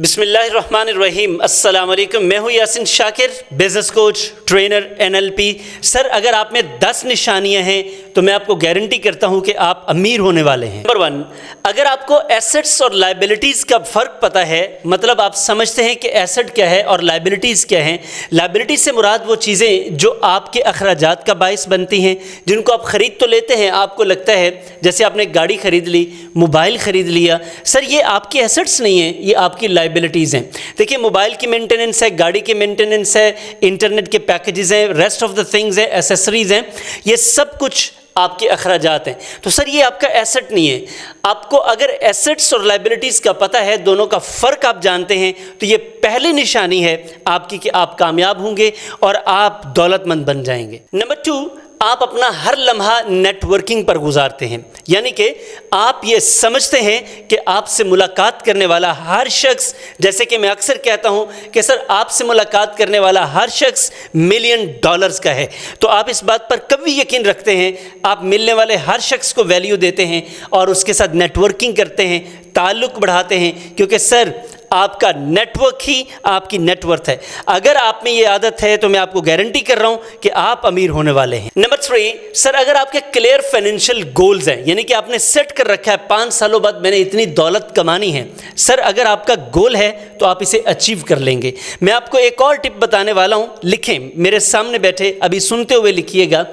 बिस्मिल्लाहिर्रहमानिर्रहीम। अस्सलाम वालेकुम। मैं हूँ Yasin Shakir, business coach, trainer, NLP। Sir, अगर आप में 10 निशानियाँ हैं तो मैं आपको गारंटी करता हूँ कि आप अमीर होने वाले हैं। नंबर 1, अगर आपको एसेट्स और लाइबिलिटीज़ का फ़र्क पता है, मतलब आप समझते हैं कि एसेट क्या है और लाइबिलिटीज़ क्या हैं। लाइबिलिटीज़ से मुराद वो चीज़ें जो आपके अखराजात का बायस बनती हैं, जिनको आप ख़रीद तो लेते हैं, आपको लगता है जैसे आपने गाड़ी ख़रीद ली, मोबाइल ख़रीद लिया, सर ये आपकी एसेट्स नहीं है, ये आपकी लाइबिलिटीज़ हैं। देखिए, मोबाइल की मेंटेनेंस है, गाड़ी की मेंटेनेंस है, इंटरनेट के पैकेजेस हैं, रेस्ट ऑफ द थिंग्स हैं, एसेसरीज़ हैं, ये सब कुछ आपके अखराजात हैं। तो सर ये आपका एसेट नहीं है। आपको अगर एसेट्स और लाइबिलिटीज़ का पता है, दोनों का फ़र्क आप जानते हैं, तो ये पहली निशानी है आपकी कि आप कामयाब होंगे और आप दौलतमंद बन जाएंगे। नंबर 2, आप अपना हर लम्हा नेटवर्किंग पर गुजारते हैं, यानी कि आप ये समझते हैं कि आपसे मुलाकात करने वाला हर शख्स, जैसे कि मैं अक्सर कहता हूं कि सर आपसे मुलाकात करने वाला हर शख्स $1 मिलियन का है। तो आप इस बात पर कभी यकीन रखते हैं, आप मिलने वाले हर शख्स को वैल्यू देते हैं और उसके साथ नेटवर्किंग करते हैं, ताल्लुक़ बढ़ाते हैं, क्योंकि सर आपका नेटवर्क ही आपकी नेटवर्थ है। अगर आप में ये आदत है तो मैं आपको गारंटी कर रहा हूं कि आप अमीर होने वाले हैं। नंबर 3, सर अगर आपके क्लियर फाइनेंशियल गोल्स हैं, यानी कि आपने सेट कर रखा है 5 सालों बाद मैंने इतनी दौलत कमानी है, सर अगर आपका गोल है तो आप इसे अचीव कर लेंगे। मैं आपको एक और टिप बताने वाला हूं, लिखें, मेरे सामने बैठे अभी सुनते हुए लिखिएगा।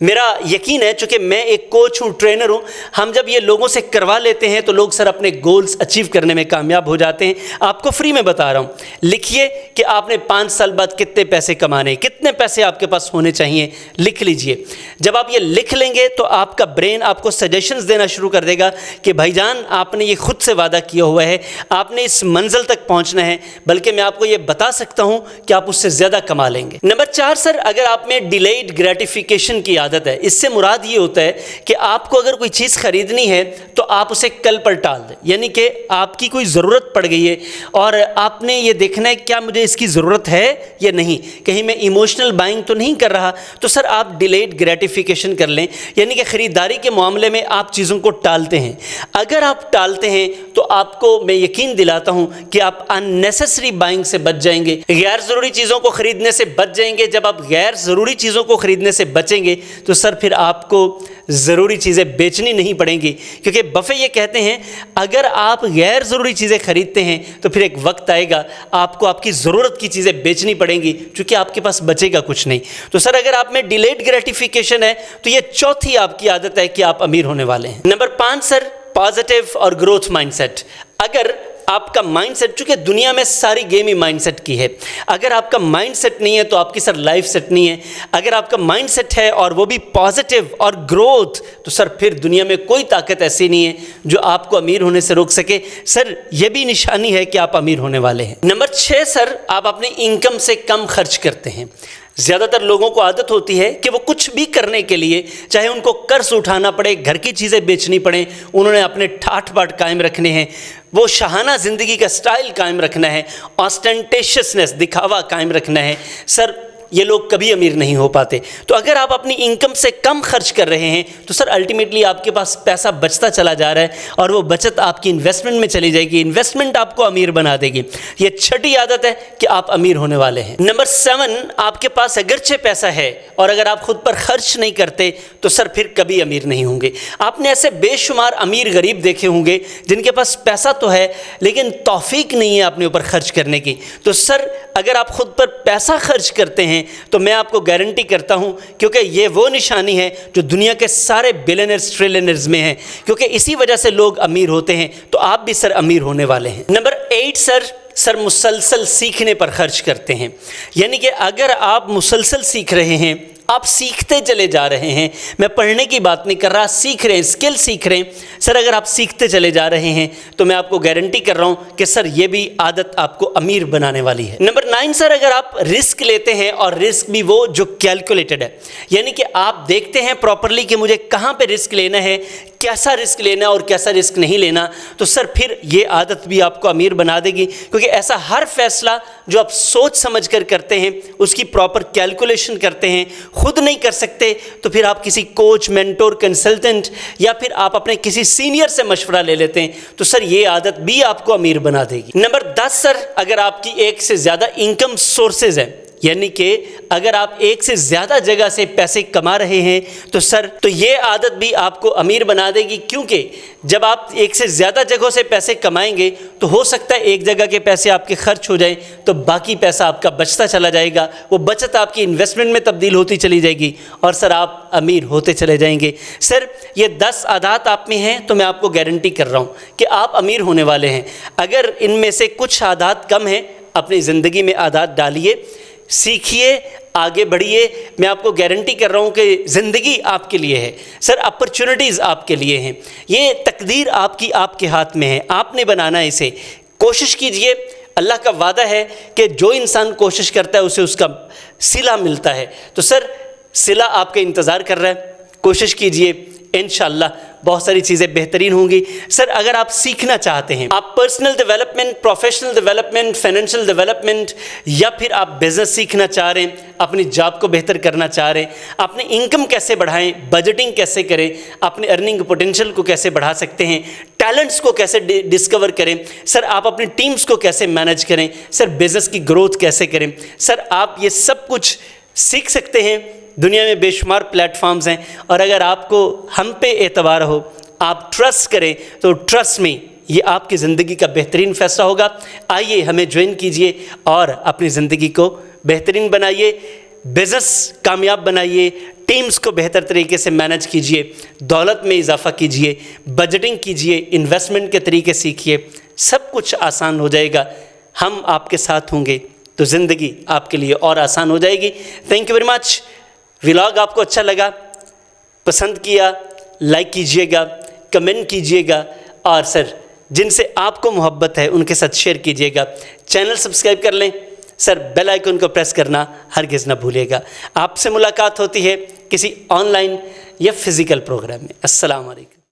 मेरा यकीन है, चूँकि मैं एक कोच हूँ, ट्रेनर हूँ, हम जब ये लोगों से करवा लेते हैं तो लोग सर अपने गोल्स अचीव करने में कामयाब हो जाते हैं। आपको फ्री में बता रहा हूँ, लिखिए कि आपने 5 साल बाद कितने पैसे कमाने, कितने पैसे आपके पास होने चाहिए, लिख लीजिए। जब आप ये लिख लेंगे तो आपका ब्रेन आपको सजेशंस देना शुरू कर देगा कि भाईजान आपने ये खुद से वादा किया हुआ है, आपने इस मंजिल तक पहुँचना है, बल्कि मैं आपको ये बता सकता हूँ कि आप उससे ज़्यादा कमा लेंगे। नंबर 4, सर अगर आप में डिलेड ग्रेटिफिकेशन की आदत है, इससे मुराद ये होता है कि आपको अगर कोई चीज़ खरीदनी है तो आप उसे कल पर टाल दें, यानी कि आपकी कोई ज़रूरत पड़ गई है और आपने ये देखना है क्या मुझे इसकी ज़रूरत है या नहीं, कहीं मैं इमोशनल बाइंग तो नहीं कर रहा, तो सर आप डिलेड ग्रेटिफिकेशन कर लें, यानी कि ख़रीदारी के मामले में आप चीज़ों को टालते हैं। अगर आप टालते हैं तो आपको मैं यकीन दिलाता हूँ कि आप अननेसेसरी बाइंग से बच जाएंगे, गैर ज़रूरी चीज़ों को ख़रीदने से बच जाएंगे। जब आप गैर ज़रूरी चीज़ों को ख़रीदने से बचेंगे तो सर फिर आपको ज़रूरी चीज़ें बेचनी नहीं पड़ेंगी, क्योंकि बफ़े ये कहते हैं अगर आप गैर ज़रूरी चीज़ें ख़रीदते हैं तो फिर एक वक्त आएगा आपको आपकी ज़रूरत की चीज़ें बेचनी पड़ेंगी, क्योंकि आपके पास बचेगा कुछ नहीं। तो सर अगर आप में डिलेड ग्रेटिफिकेशन है तो ये चौथी आपकी आदत है कि आप अमीर होने वाले हैं। नंबर 5, सर पॉजिटिव और ग्रोथ माइंडसेट। अगर आपका माइंडसेट, चूँकि दुनिया में सारी गेम ही माइंडसेट की है, अगर आपका माइंडसेट नहीं है तो आपकी सर लाइफ सेट नहीं है। अगर आपका माइंडसेट है और वो भी पॉजिटिव और ग्रोथ, तो सर फिर दुनिया में कोई ताकत ऐसी नहीं है जो आपको अमीर होने से रोक सके। सर ये भी निशानी है कि आप अमीर होने वाले हैं। नंबर 6, सर आप अपनी इनकम से कम खर्च करते हैं। ज़्यादातर लोगों को आदत होती है कि वो कुछ भी करने के लिए, चाहे उनको कर्ज उठाना पड़े, घर की चीज़ें बेचनी पड़े, उन्होंने अपने ठाठ बाट कायम रखने हैं, वो शाहाना ज़िंदगी का स्टाइल कायम रखना है, ऑस्टेंटेशियसनेस, दिखावा कायम रखना है। सर ये लोग कभी अमीर नहीं हो पाते। तो अगर आप अपनी इनकम से कम खर्च कर रहे हैं तो सर अल्टीमेटली आपके पास पैसा बचता चला जा रहा है और वो बचत आपकी इन्वेस्टमेंट में चली जाएगी, इन्वेस्टमेंट आपको अमीर बना देगी। ये छठी आदत है कि आप अमीर होने वाले हैं। नंबर 7, आपके पास अगरचे पैसा है और अगर आप खुद पर खर्च नहीं करते तो सर फिर कभी अमीर नहीं होंगे। आपने ऐसे बेशुमार अमीर गरीब देखे होंगे जिनके पास पैसा तो है लेकिन तौफीक नहीं है अपने ऊपर खर्च करने की। तो सर अगर आप खुद पर पैसा खर्च करते हैं तो मैं आपको गारंटी करता हूं, क्योंकि ये वो निशानी है जो दुनिया के सारे बिलियनर्स ट्रिलियनर्स में है, क्योंकि इसी वजह से लोग अमीर होते हैं। तो आप भी सर अमीर होने वाले हैं। नंबर 8, सर मुसलसल सीखने पर खर्च करते हैं, यानी कि अगर आप मुसलसल सीख रहे हैं, आप सीखते चले जा रहे हैं, मैं पढ़ने की बात नहीं कर रहा, सीख रहे हैं, स्किल सीख रहे हैं, सर अगर आप सीखते चले जा रहे हैं तो मैं आपको गारंटी कर रहा हूं कि सर ये भी आदत आपको अमीर बनाने वाली है। नंबर 9, सर अगर आप रिस्क लेते हैं और रिस्क भी वो जो कैलकुलेटेड है, यानी कि आप देखते हैं प्रॉपरली कि मुझे कहां पे रिस्क लेना है, कैसा रिस्क लेना और कैसा रिस्क नहीं लेना, तो सर फिर ये आदत भी आपको अमीर बना देगी। क्योंकि ऐसा हर फैसला जो आप सोच समझ कर करते हैं, उसकी प्रॉपर कैलकुलेशन करते हैं, खुद नहीं कर सकते तो फिर आप किसी कोच, मेंटोर, कंसल्टेंट या फिर आप अपने किसी सीनियर से मशवरा ले लेते हैं, तो सर ये आदत भी आपको अमीर बना देगी। नंबर 10 सर, अगर आपकी एक से ज़्यादा इनकम सोर्सेज हैं, यानी कि अगर आप एक से ज़्यादा जगह से पैसे कमा रहे हैं, तो सर तो ये आदत भी आपको अमीर बना देगी। क्योंकि जब आप एक से ज़्यादा जगहों से पैसे कमाएंगे तो हो सकता है एक जगह के पैसे आपके खर्च हो जाए तो बाकी पैसा आपका बचता चला जाएगा, वो बचत आपकी इन्वेस्टमेंट में तब्दील होती चली जाएगी और सर आप अमीर होते चले जाएंगे। सर ये 10 आदत आप में हैं तो मैं आपको गारंटी कर रहा हूँ कि आप अमीर होने वाले हैं। अगर इनमें से कुछ आदत कम हैं, अपनी ज़िंदगी में आदत डालिए, सीखिए, आगे बढ़िए। मैं आपको गारंटी कर रहा हूँ कि ज़िंदगी आपके लिए है सर, अपॉर्चुनिटीज़ आपके लिए हैं, ये तकदीर आपकी आपके हाथ में है, आपने बनाना है इसे। कोशिश कीजिए, अल्लाह का वादा है कि जो इंसान कोशिश करता है उसे उसका सिला मिलता है। तो सर सिला आपका इंतज़ार कर रहा है, कोशिश कीजिए, इंशाअल्लाह बहुत सारी चीज़ें बेहतरीन होंगी। सर अगर आप सीखना चाहते हैं, आप personal development, professional development, financial development या फिर आप बिज़नेस सीखना चाह रहे हैं, अपनी जॉब को बेहतर करना चाह रहे हैं, अपनी इनकम कैसे बढ़ाएं, बजटिंग कैसे करें, अपने अर्निंग पोटेंशियल को कैसे बढ़ा सकते हैं, टैलेंट्स को कैसे डिस्कवर करें, सर आप अपनी टीम्स को कैसे मैनेज करें, सर बिज़नेस की ग्रोथ कैसे करें, सर आप ये सब कुछ सीख सकते हैं। दुनिया में बेशुमार प्लेटफॉर्म्स हैं और अगर आपको हम पे एतबार हो, आप ट्रस्ट करें, तो ट्रस्ट में ये आपकी ज़िंदगी का बेहतरीन फ़ैसला होगा। आइए हमें ज्वाइन कीजिए और अपनी ज़िंदगी को बेहतरीन बनाइए, बिज़नेस कामयाब बनाइए, टीम्स को बेहतर तरीके से मैनेज कीजिए, दौलत में इजाफ़ा कीजिए, बजटिंग कीजिए, इन्वेस्टमेंट के तरीके सीखिए, सब कुछ आसान हो जाएगा। हम आपके साथ होंगे तो ज़िंदगी आपके लिए और आसान हो जाएगी। Thank you very much. Vlog आपको अच्छा लगा, पसंद किया, लाइक कीजिएगा, कमेंट कीजिएगा और सर जिनसे आपको मोहब्बत है उनके साथ शेयर कीजिएगा। चैनल सब्सक्राइब कर लें, सर बेल आइकन को प्रेस करना हरगिज़ ना भूलिएगा। आपसे मुलाकात होती है किसी ऑनलाइन या फिज़िकल प्रोग्राम में। अस्सलाम वालेकुम।